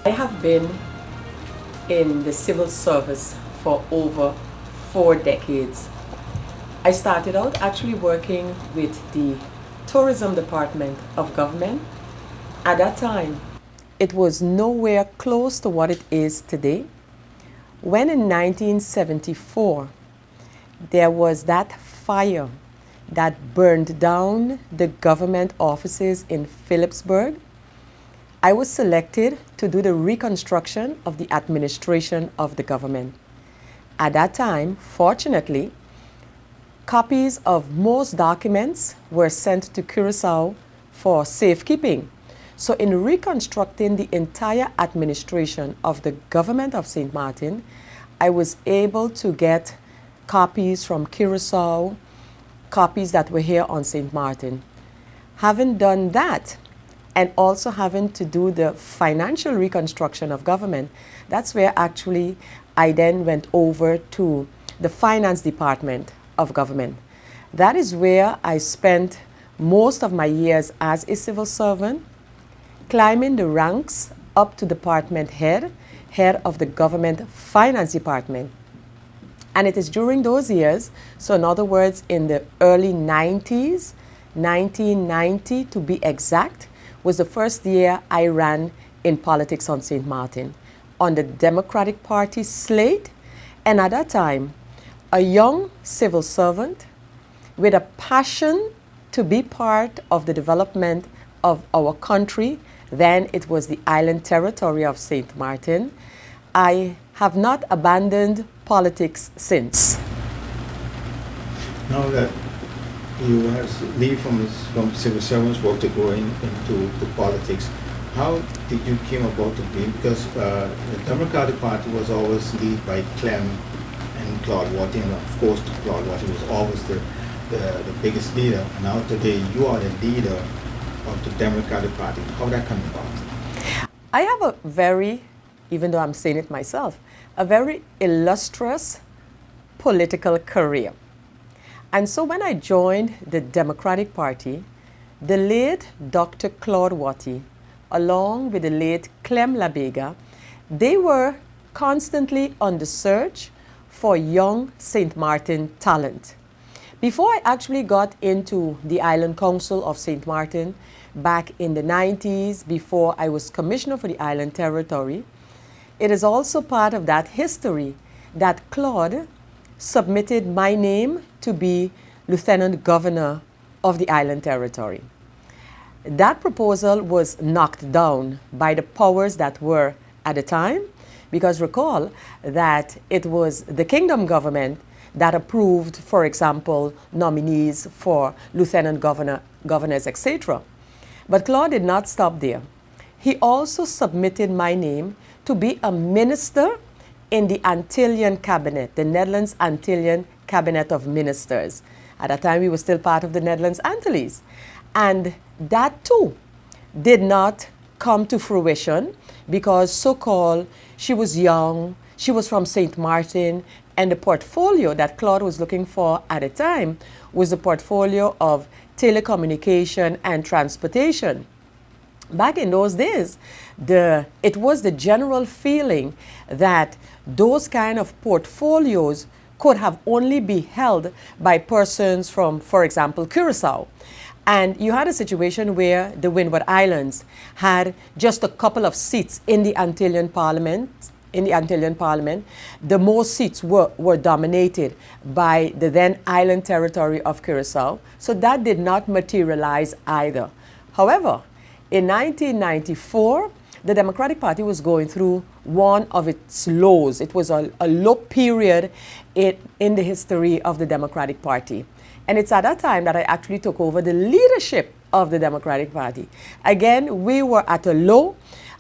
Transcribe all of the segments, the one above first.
I have been in the civil service for over 4 decades. I started out actually working with the tourism department of government. At that time, it was nowhere close to what it is today. When in 1974, there was that fire that burned down the government offices in Phillipsburg, I was selected to do the reconstruction of the administration of the government. At that time, fortunately, copies of most documents were sent to Curacao for safekeeping. So in reconstructing the entire administration of the government of St. Martin, I was able to get copies from Curacao, copies that were here on St. Martin. Having done that, and also having to do the financial reconstruction of government, that's where actually I then went over to the finance department of government. That is where I spent most of my years as a civil servant, climbing the ranks up to department head of the government finance department. And it is during those years, so in other words, in the early 90s, 1990 to be exact, was the first year I ran in politics on St. Martin, on the Democratic Party slate, and at that time, a young civil servant with a passion to be part of the development of our country. Then it was the island territory of St. Martin. I have not abandoned politics since. Now that you have leave from civil servants work to go into politics, how did you came about to be? Because the Democratic Party was always led by Clem and Claude Watty, and of course Claude Watty was always the biggest leader. And now today you are the leader of the Democratic Party. How that come about? I have a very, even though I'm saying it myself, a very illustrious political career. And so when I joined the Democratic Party, the late Dr. Claude Watty, along with the late Clem Labega, they were constantly on the search for young St. Martin talent. Before I actually got into the Island Council of St. Martin back in the 90s, before I was commissioner for the Island Territory, it is also part of that history that Claude submitted my name to be Lieutenant Governor of the Island Territory. That proposal was knocked down by the powers that were at the time, because recall that it was the Kingdom government that approved, for example, nominees for lieutenant governors, etc. But Claude did not stop there. He also submitted my name to be a minister in the Antillean cabinet, the Netherlands Antillean Cabinet of Ministers. At that time, we were still part of the Netherlands Antilles. And that too did not come to fruition because so-called she was young, she was from St. Martin, and the portfolio that Claude was looking for at the time was the portfolio of telecommunication and transportation. Back in those days, it was the general feeling that those kind of portfolios could have only be held by persons from, for example, Curacao. And you had a situation where the Windward Islands had just a couple of seats in the Antillean Parliament. The most seats were dominated by the then island territory of Curacao. So that did not materialize either. However, in 1994, the Democratic Party was going through one of its lows. It was a low period in the history of the Democratic Party. And it's at that time that I actually took over the leadership of the Democratic Party. Again, we were at a low.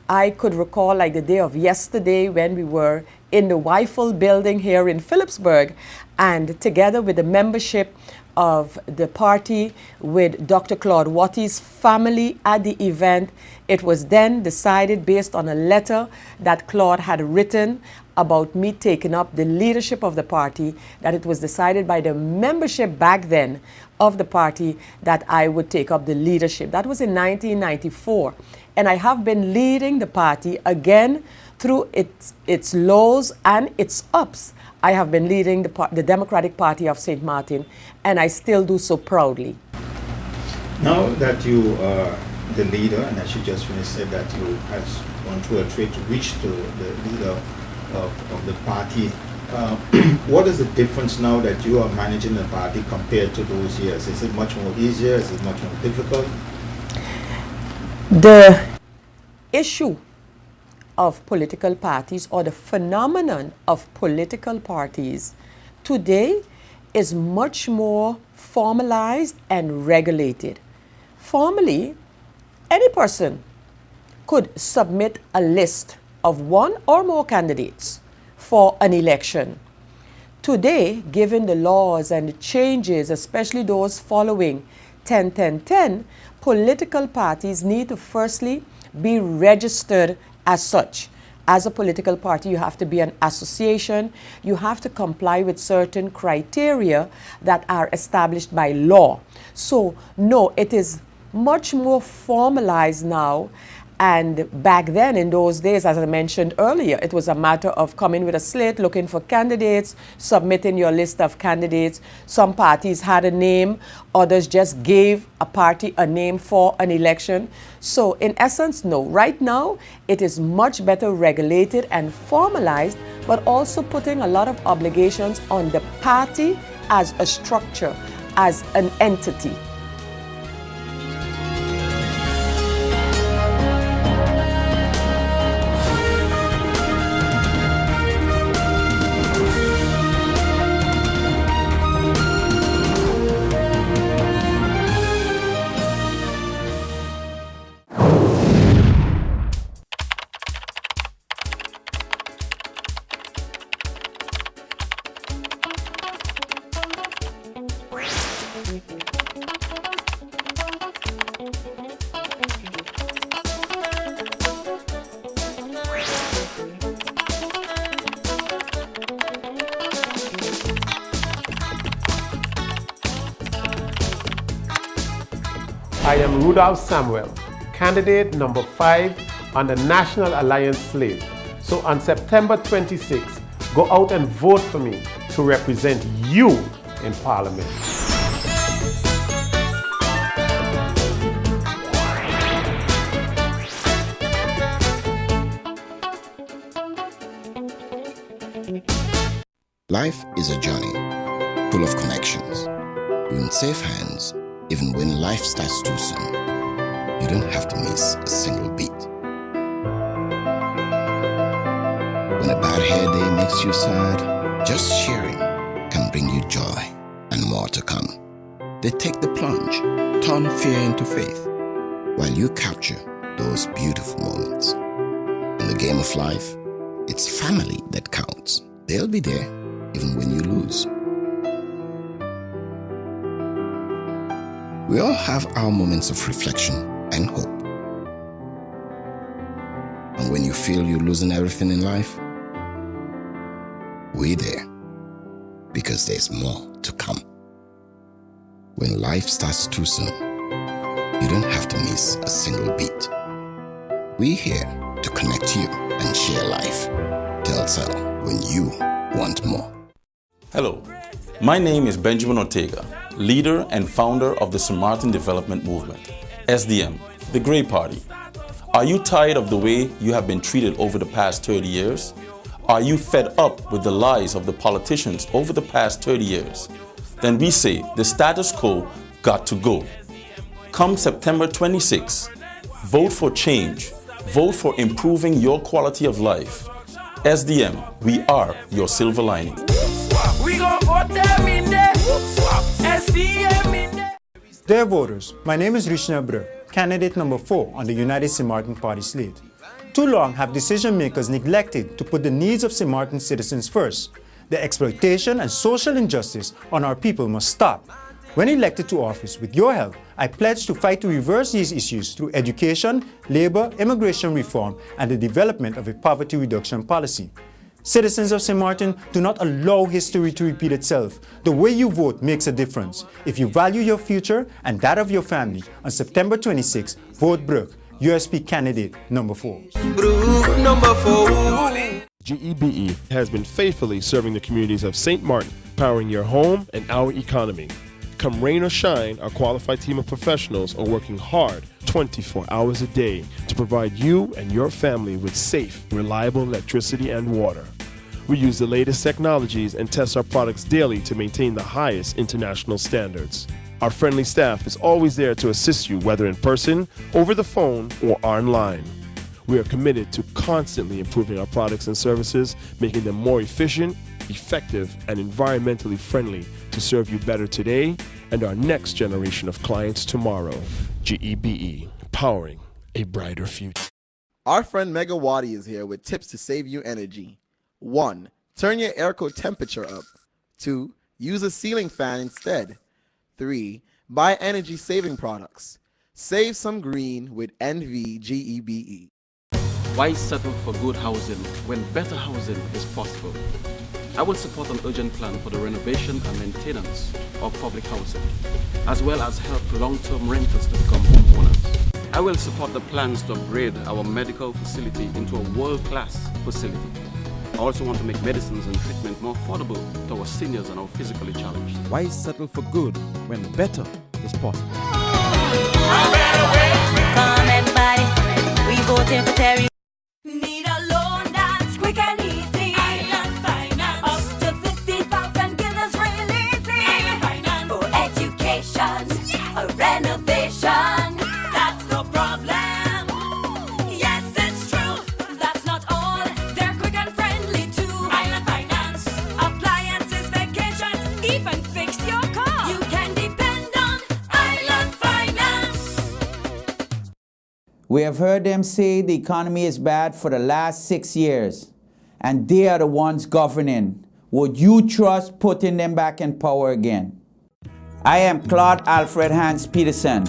I could recall like the day of yesterday when we were in the Weifel building here in Phillipsburg, and together with the membership of the party with Dr. Claude Watty's family at the event, it was then decided based on a letter that Claude had written about me taking up the leadership of the party, that it was decided by the membership back then of the party that I would take up the leadership. That was in 1994. And I have been leading the party again through its lows and its ups. I have been leading the Democratic Party of St. Martin, and I still do so proudly. Now that you are the leader, and as you just finished said that you has gone through a trade to reach to the leader of the party, what is the difference now that you are managing the party compared to those years? Is it much more easier? Is it much more difficult? The issue of political parties, or the phenomenon of political parties today, is much more formalized and regulated. Formerly, any person could submit a list of one or more candidates for an election. Today, given the laws and the changes, especially those following 10-10-10, political parties need to firstly be registered as such. As a political party, you have to be an association. You have to comply with certain criteria that are established by law. So, no, it is much more formalized now. And back then, in those days, as I mentioned earlier, it was a matter of coming with a slate, looking for candidates, submitting your list of candidates. Some parties had a name, others just gave a party a name for an election. So in essence, no. Right now, it is much better regulated and formalized, but also putting a lot of obligations on the party as a structure, as an entity. I am Rudolph Samuel, candidate number 5 on the National Alliance slate. So on September 26th, go out and vote for me to represent you in Parliament. Life is a journey full of connections. You're in safe hands even when life starts too soon. You don't have to miss a single beat. When a bad hair day makes you sad, just sharing can bring you joy and more to come. They take the plunge, turn fear into faith, while you capture those beautiful moments. In the game of life, it's family that counts. They'll be there even when you lose. We all have our moments of reflection and hope. And when you feel you're losing everything in life, we're there because there's more to come. When life starts too soon, you don't have to miss a single beat. We're here to connect you and share life. Telcel, when you want more. Hello, my name is Benjamin Ortega, leader and founder of the St. Martin Development Movement, SDM, the Grey Party. Are you tired of the way you have been treated over the past 30 years? Are you fed up with the lies of the politicians over the past 30 years? Then we say the status quo got to go. Come September 26, vote for change. Vote for improving your quality of life. SDM, we are your silver lining. We gon' vote them in there. SDM in there. Dear voters, my name is Rishna Breu, candidate number 4 on the United St. Martin Party slate. Too long have decision makers neglected to put the needs of St. Martin citizens first. The exploitation and social injustice on our people must stop. When elected to office, with your help, I pledge to fight to reverse these issues through education, labor, immigration reform, and the development of a poverty reduction policy. Citizens of St. Martin, do not allow history to repeat itself. The way you vote makes a difference. If you value your future and that of your family, on September 26, vote Brooke, USP candidate number 4. Brooke number 4. GEBE has been faithfully serving the communities of St. Martin, powering your home and our economy. Come rain or shine, our qualified team of professionals are working hard 24 hours a day to provide you and your family with safe, reliable electricity and water. We use the latest technologies and test our products daily to maintain the highest international standards. Our friendly staff is always there to assist you, whether in person, over the phone, or online. We are committed to constantly improving our products and services, making them more efficient, effective, and environmentally friendly to serve you better today and our next generation of clients tomorrow. GEBE, powering a brighter future. Our friend Megawati is here with tips to save you energy. 1. Turn your airco temperature up. 2. Use a ceiling fan instead. 3. Buy energy-saving products. Save some green with NVGEBE. Why settle for good housing when better housing is possible? I will support an urgent plan for the renovation and maintenance of public housing, as well as help long-term renters to become homeowners. I will support the plans to upgrade our medical facility into a world-class facility. I also want to make medicines and treatment more affordable to our seniors and our physically challenged. Why settle for good when better is possible? Come everybody, we voting for Terry. Need a loan that's quick and easy. Island Finance. Up to 50,000, give us really easy. Island Finance. For education, a renovation, that's no problem. Yes, it's true, that's not all. They're quick and friendly too. Island Finance. Appliances, vacations, even fix your car. You can depend on Island Finance. We have heard them say the economy is bad for the last 6 years, and they are the ones governing. Would you trust putting them back in power again? I am Claude Alfred Hans Peterson,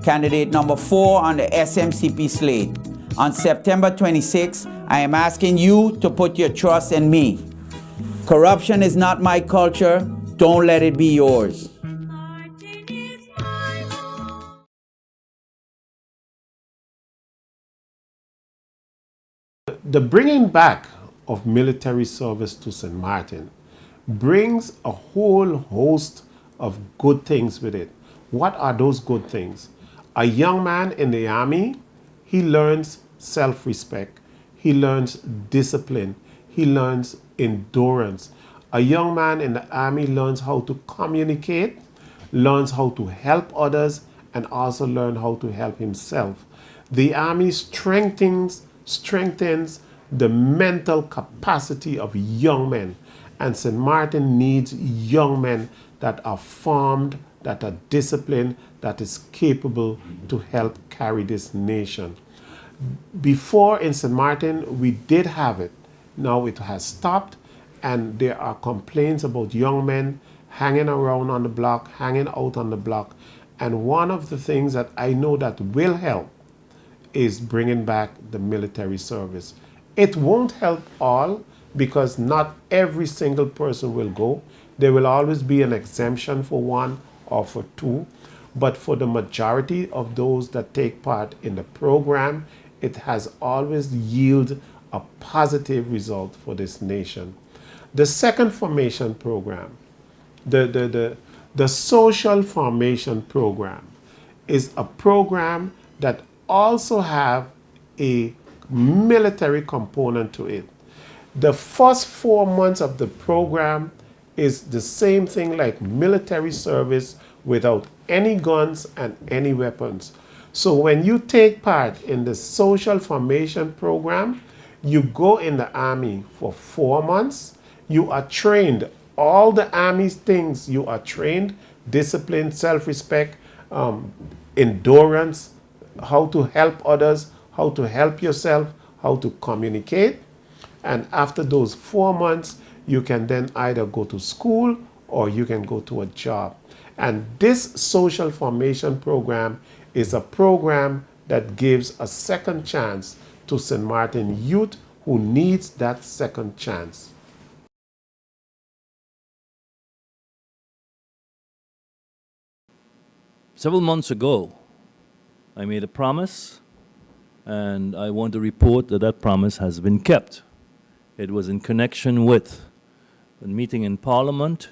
candidate number 4 on the SMCP slate. On September 26, I am asking you to put your trust in me. Corruption is not my culture. Don't let it be yours. The bringing back of military service to St. Martin brings a whole host of good things with it. What are those good things? A young man in the army, he learns self-respect, he learns discipline, he learns endurance. A young man in the army learns how to communicate, learns how to help others, and also learn how to help himself. The army strengthens the mental capacity of young men, and St. Martin needs young men that are formed, that are disciplined, that is capable to help carry this nation. Before in St. Martin, we did have it. Now it has stopped, and there are complaints about young men hanging around on the block, hanging out on the block. And one of the things that I know that will help is bringing back the military service. It won't help all, because not every single person will go. There will always be an exemption for one or for two, but for the majority of those that take part in the program, it has always yielded a positive result for this nation. The second formation program, the social formation program, is a program that also have a military component to it. The first 4 months of the program is the same thing like military service without any guns and any weapons. So when you take part in the social formation program, you go in the army for 4 months. You are trained, all the army's things you are trained: discipline, self-respect, endurance, how to help others, how to help yourself, how to communicate. And after those 4 months, you can then either go to school or you can go to a job. And this social formation program is a program that gives a second chance to St. Martin youth who who needs that second chance. Several months ago, I made a promise, and I want to report that that promise has been kept. It was in connection with a meeting in Parliament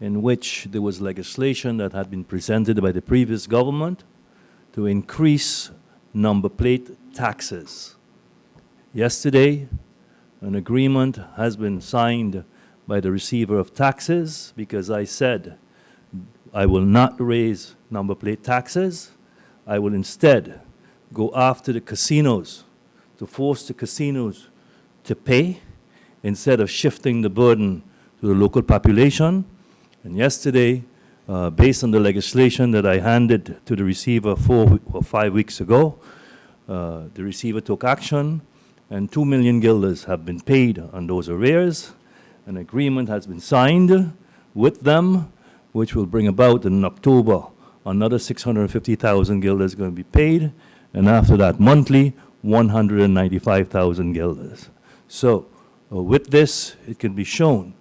in which there was legislation that had been presented by the previous government to increase number plate taxes. Yesterday, an agreement has been signed by the receiver of taxes because I said I will not raise number plate taxes. I will instead go after the casinos to force the casinos to pay instead of shifting the burden to the local population. And yesterday, based on the legislation that I handed to the receiver 4 or 5 weeks ago, the receiver took action, and 2 million guilders have been paid on those arrears. An agreement has been signed with them, which will bring about in October another 650,000 guilders going to be paid, and after that monthly 195,000 guilders. So with this, it can be shown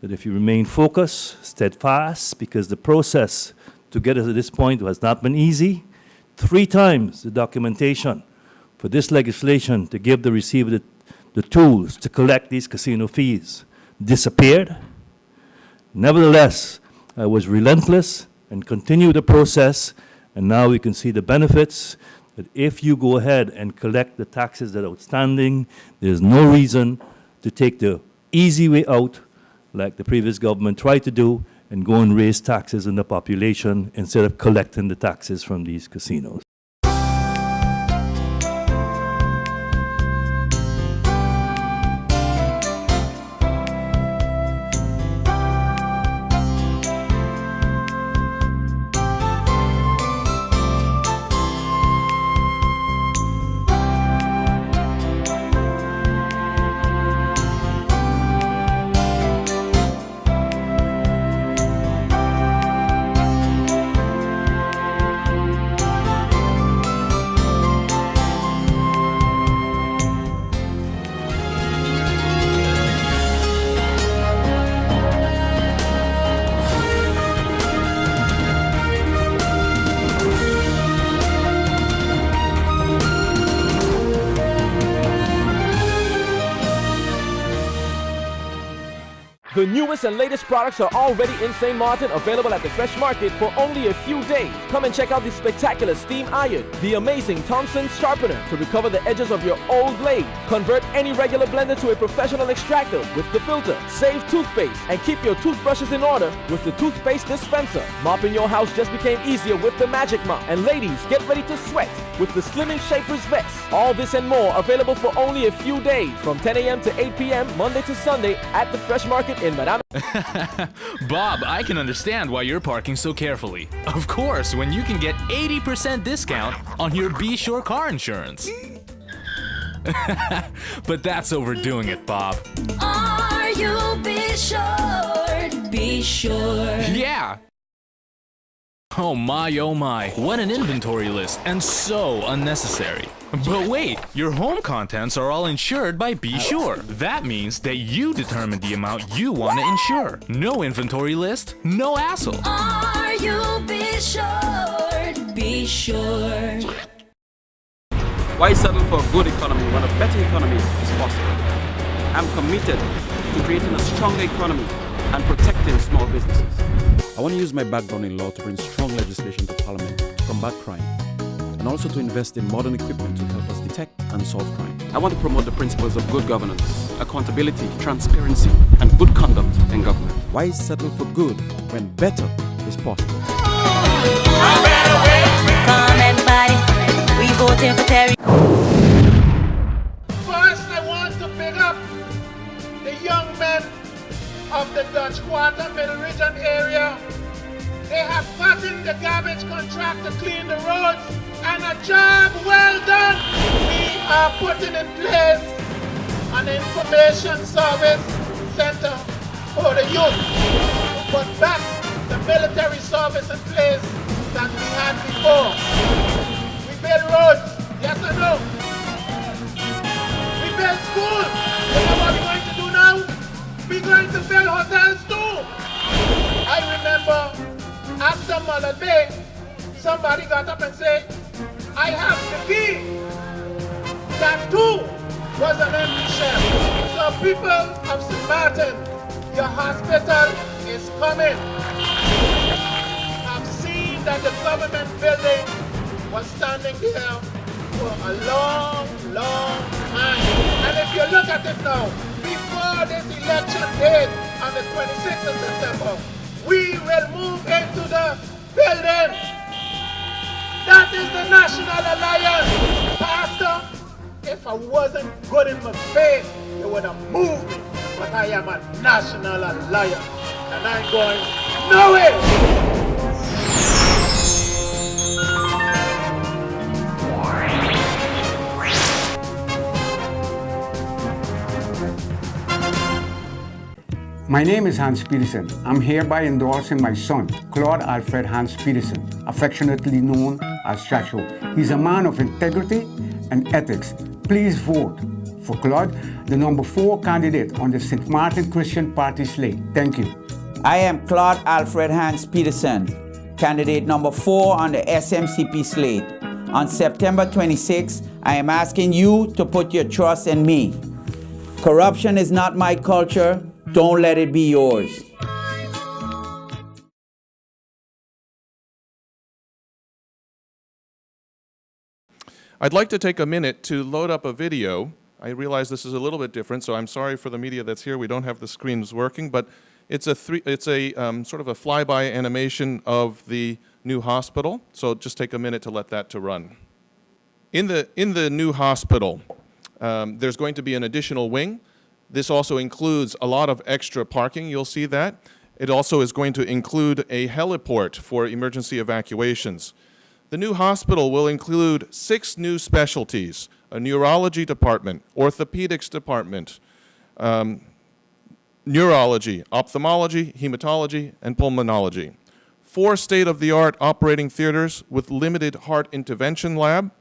that if you remain focused, steadfast, because the process to get us to this point has not been easy. 3 times the documentation for this legislation to give the receiver the tools to collect these casino fees disappeared. Nevertheless, I was relentless and continued the process, and now we can see the benefits that if you go ahead and collect the taxes that are outstanding, there's no reason to take the easy way out like the previous government tried to do and go and raise taxes in the population instead of collecting the taxes from these casinos. The newest and latest products are already in St. Martin, available at the Fresh Market for only a few days. Come and check out the spectacular steam iron, the amazing Thompson sharpener to recover the edges of your old blade. Convert any regular blender to a professional extractor with the filter. Save toothpaste and keep your toothbrushes in order with the toothpaste dispenser. Mopping your house just became easier with the Magic Mop. And ladies, get ready to sweat with the Slimming Shapers Vest. All this and more available for only a few days from 10 a.m. to 8 p.m. Monday to Sunday at the Fresh Market in Madame. Bob, I can understand why you're parking so carefully. Of course, when you can get 80% discount on your Be Sure car insurance. But that's overdoing it, Bob. Are you be sure? Be sure. Yeah! Oh my, what an inventory list, and so unnecessary. But wait, your home contents are all insured by Be Sure. That means that you determine the amount you want to insure. No inventory list, no hassle. Are you be sure? Be sure. Why settle for a good economy when a better economy is possible? I'm committed to creating a stronger economy and protecting small businesses. I want to use my background in law to bring strong legislation to Parliament to combat crime, and also to invest in modern equipment to help us detect and solve crime. I want to promote the principles of good governance, accountability, transparency, and good conduct in government. Why settle for good when better is possible? Come everybody, we voting for Terry. First, I want to pick up the young men of the Dutch Quarter, Middle Region area. They have gotten the garbage contract to clean the roads, and a job well done. We are putting in place an information service center for the youth to put back the military service in place that we had before. We build roads, yes or no? We build schools, smaller day, somebody got up and said, I have the key. That too was an empty shell. So people of St. Martin, your hospital is coming. I've seen that the government building was standing there for a long, long time. And if you look at it now, before this election date on the 26th of September, we will move into the building. That is the National Alliance. Pastor, if I wasn't good in my faith, you would have moved me. But I am a National Alliance, and I'm going nowhere. My name is Hans Peterson. I'm hereby endorsing my son, Claude Alfred Hans Peterson, affectionately known as Chacho. He's a man of integrity and ethics. Please vote for Claude, the number 4 candidate on the St. Martin Christian Party slate. Thank you. I am Claude Alfred Hans Peterson, candidate number 4 on the SMCP slate. On September 26, I am asking you to put your trust in me. Corruption is not my culture. Don't let it be yours. I'd like to take a minute to load up a video. I realize this is a little bit different, so I'm sorry for the media that's here. We don't have the screens working, but it's a sort of a flyby animation of the new hospital. So just take a minute to let that to run. In the new hospital, there's going to be an additional wing. This also includes a lot of extra parking, you'll see that. It also is going to include a heliport for emergency evacuations. The new hospital will include 6 new specialties: a neurology department, orthopedics department, neurology, ophthalmology, hematology, and pulmonology. 4 state-of-the-art operating theaters with limited heart intervention lab,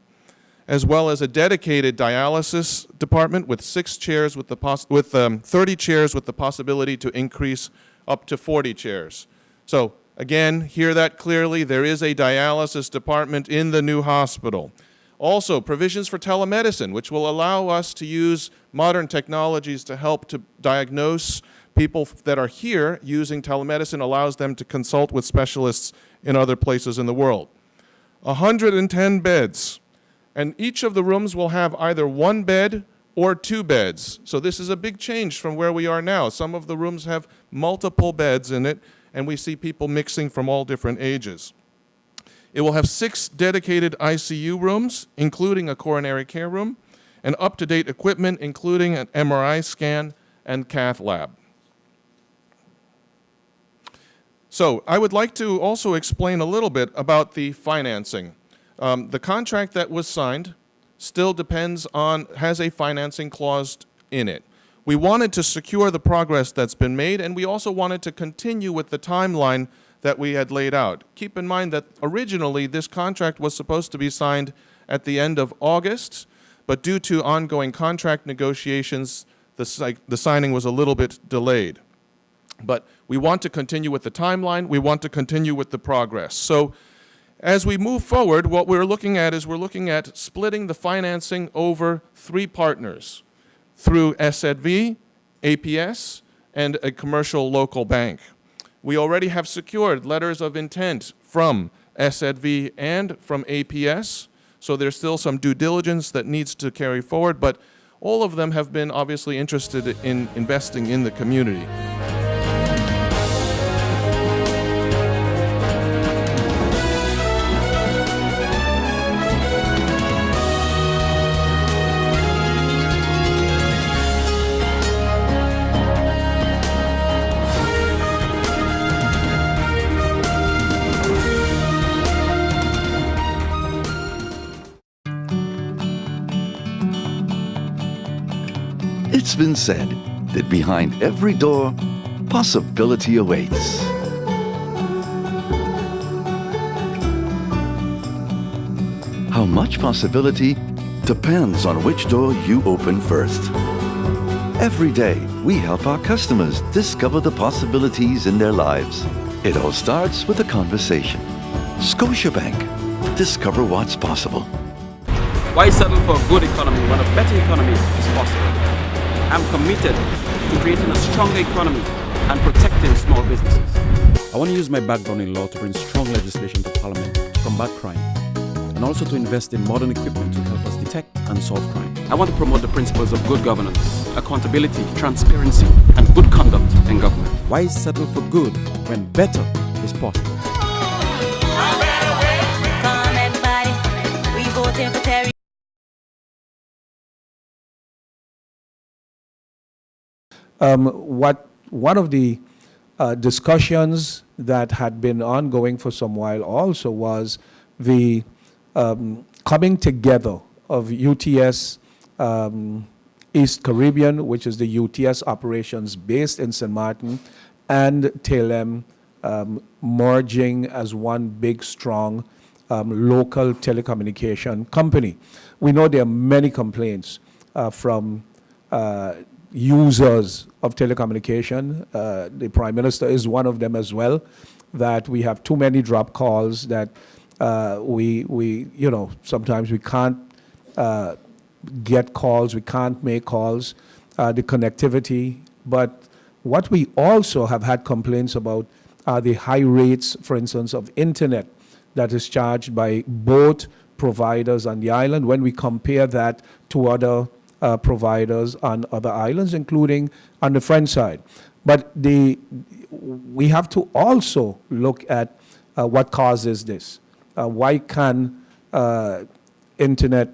as well as a dedicated dialysis department with 6 chairs with 30 chairs with the possibility to increase up to 40 chairs. So again, hear that clearly, there is a dialysis department in the new hospital. Also, provisions for telemedicine, which will allow us to use modern technologies to help to diagnose people that are here. Using telemedicine allows them to consult with specialists in other places in the world. 110 beds. And each of the rooms will have either 1 bed or 2 beds. So this is a big change from where we are now. Some of the rooms have multiple beds in it, and we see people mixing from all different ages. It will have 6 dedicated ICU rooms, including a coronary care room, and up-to-date equipment, including an MRI scan and cath lab. So I would like to also explain a little bit about the financing. The contract that was signed still has a financing clause in it. We wanted to secure the progress that's been made, and we also wanted to continue with the timeline that we had laid out. Keep in mind that originally this contract was supposed to be signed at the end of August, but due to ongoing contract negotiations, the signing was a little bit delayed. But we want to continue with the timeline. We want to continue with the progress. So as we move forward, what we're looking at splitting the financing over 3 partners through SZV, APS, and a commercial local bank. We already have secured letters of intent from SZV and from APS, so there's still some due diligence that needs to carry forward, but all of them have been obviously interested in investing in the community. It's been said that behind every door, possibility awaits. How much possibility depends on which door you open first. Every day, we help our customers discover the possibilities in their lives. It all starts with a conversation. Scotiabank. Discover what's possible. Why settle for a good economy when a better economy is possible? I'm committed to creating a stronger economy and protecting small businesses. I want to use my background in law to bring strong legislation to Parliament to combat crime, and also to invest in modern equipment to help us detect and solve crime. I want to promote the principles of good governance, accountability, transparency, and good conduct in government. Why settle for good when better is possible? Come everybody, we voting for Terry. One of the discussions that had been ongoing for some while also was the coming together of UTS East Caribbean, which is the UTS operations based in St. Martin, and TLM merging as one big, strong local telecommunication company. We know there are many complaints from users of telecommunication. The Prime Minister is one of them as well, that we have too many drop calls, that sometimes we can't get calls, we can't make calls, the connectivity. But what we also have had complaints about are the high rates, for instance, of internet that is charged by both providers on the island when we compare that to other providers on other islands, including on the French side. But we have to also look at what causes this. Why can internet,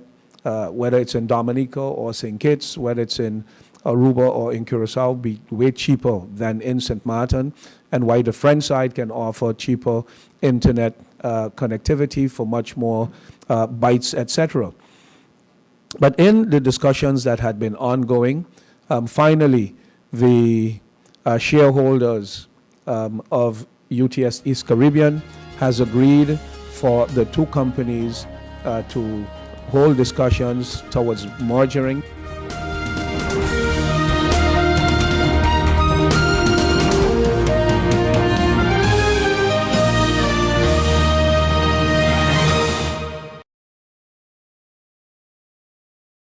whether it's in Dominica or St. Kitts, whether it's in Aruba or in Curacao, be way cheaper than in St. Martin, and why the French side can offer cheaper internet connectivity for much more bytes, etc. But in the discussions that had been ongoing, finally, the shareholders of UTS East Caribbean has agreed for the two companies to hold discussions towards merging.